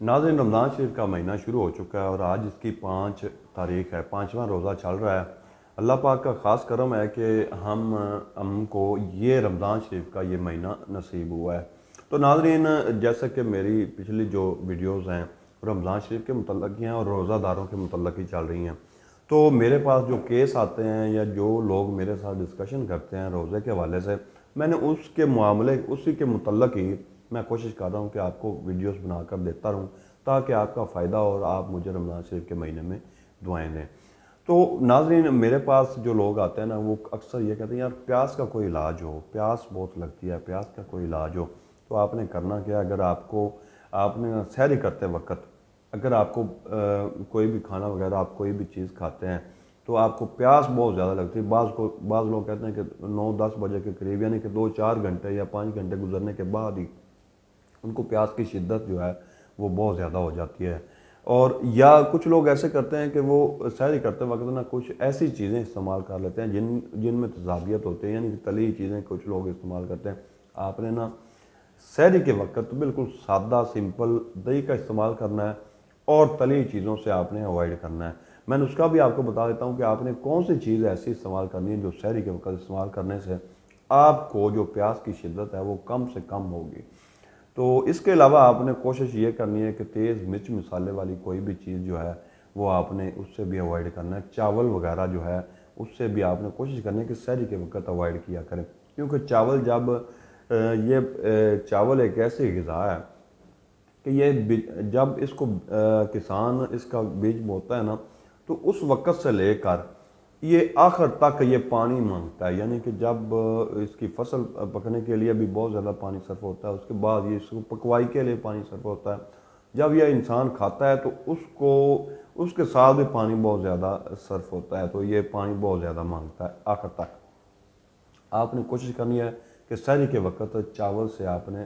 नाज़रीन, रमज़ान शरीफ का महीना शुरू हो चुका है और आज इसकी 5 तारीख है, 5वां रोज़ा चल रहा है। अल्लाह पाक का ख़ास करम है कि हमको ये रमज़ान शरीफ का ये महीना नसीब हुआ है। तो नाज़रीन, जैसा कि मेरी पिछली जो वीडियोज़ हैं रमज़ान शरीफ के मुतल्लिक़ ही हैं और रोज़ादारों के मुतल्लिक़ ही चल रही हैं। तो मेरे पास जो केस आते हैं या जो लोग मेरे साथ डिस्कशन करते हैं रोज़े के हवाले से, मैंने उसके मामले उसी के मुतल्लिक़ ही मैं कोशिश कर रहा हूँ कि आपको वीडियोस बनाकर देता रहूँ ताकि आपका फ़ायदा और आप मुझे रमज़ान शरीफ के महीने में दुआएं दें। तो नाज़रीन, मेरे पास जो लोग आते हैं ना, वो अक्सर ये कहते हैं यार प्यास का कोई इलाज हो, प्यास बहुत लगती है, प्यास का कोई इलाज हो। तो आपने करना क्या, अगर आपने सहरी करते वक्त अगर आपको कोई भी खाना वगैरह आप कोई भी चीज़ खाते हैं तो आपको प्यास बहुत ज़्यादा लगती है। बाज़ लोग कहते हैं कि 9-10 बजे के करीब, यानी कि 2-4 घंटे या 5 घंटे गुजरने के बाद ही उनको प्यास की शिद्दत जो है वो बहुत ज़्यादा हो जाती है। और या कुछ लोग ऐसे करते हैं कि वो सहरी करते वक्त ना कुछ ऐसी चीज़ें इस्तेमाल कर लेते हैं जिनमें तजाबियत होती है, यानी कि तली चीज़ें कुछ लोग इस्तेमाल करते हैं। आपने ना सहरी के वक्त तो बिल्कुल सादा सिंपल दही का इस्तेमाल करना है और तली चीज़ों से आपने अवॉइड करना है। मैं उसका भी आपको बता देता हूँ कि आपने कौन सी चीज़ ऐसी इस्तेमाल करनी है जो सहरी के वक्त इस्तेमाल करने से आपको जो प्यास की शिद्दत है वो कम से कम होगी। तो इसके अलावा आपने कोशिश ये करनी है कि तेज़ मिर्च मसाले वाली कोई भी चीज़ जो है वो आपने उससे भी अवॉइड करना है। चावल वगैरह जो है उससे भी आपने कोशिश करनी है कि सहरी के वक्त अवॉइड किया करें, क्योंकि चावल एक ऐसी ग़िज़ा है कि जब इसको किसान इसका बीज बोता है ना, तो उस वक़्त से लेकर ये आखिर तक ये पानी मांगता है। यानी कि जब इसकी फसल पकने के लिए भी बहुत ज़्यादा पानी सर्फ होता है, उसके बाद ये इसको पकवाई के लिए पानी सर्फ होता है, जब यह इंसान खाता है तो उसके साथ भी पानी बहुत ज़्यादा सर्फ होता है। तो ये पानी बहुत ज़्यादा मांगता है आखिर तक। आपने कोशिश करनी है कि सहरी के वक्त चावल से आपने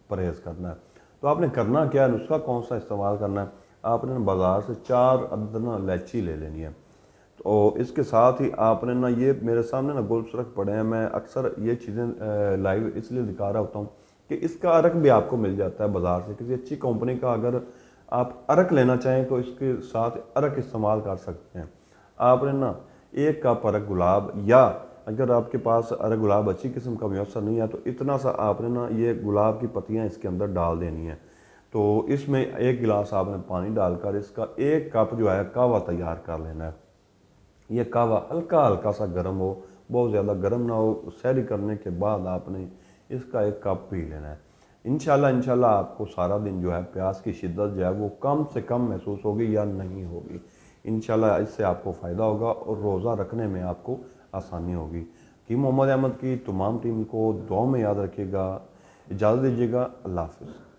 परहेज़ करना है। तो आपने करना क्या है, नुस्खा कौन सा इस्तेमाल करना है, आपने बाज़ार से 4 अदद ना इलायची ले लेनी है। तो इसके साथ ही आपने ना, ये मेरे सामने ना गुलशरक पड़े हैं, मैं अक्सर ये चीज़ें लाइव इसलिए दिखा रहा होता हूँ कि इसका अरक भी आपको मिल जाता है बाज़ार से किसी अच्छी कंपनी का। अगर आप अरक लेना चाहें तो इसके साथ अरक इस्तेमाल कर सकते हैं। आपने ना 1 कप अरक गुलाब, या अगर आपके पास अरक गुलाब अच्छी किस्म का मैसर नहीं है तो इतना सा आपने ना ये गुलाब की पत्तियाँ इसके अंदर डाल देनी है। तो इसमें 1 गिलास आपने पानी डालकर इसका 1 कप जो है कहवा तैयार कर लेना है। ये कहवा हल्का हल्का सा गर्म हो, बहुत ज़्यादा गर्म ना हो। सहरी करने के बाद आपने इसका 1 कप पी लेना है। इंशाल्लाह आपको सारा दिन जो है प्यास की शिद्दत जो है वो कम से कम महसूस होगी या नहीं होगी। इंशाल्लाह इससे आपको फ़ायदा होगा और रोज़ा रखने में आपको आसानी होगी। कि मोहम्मद अहमद की तमाम टीम को दुआ में याद रखिएगा। इजाज़त दीजिएगा। अल्लाह हाफ़िज़।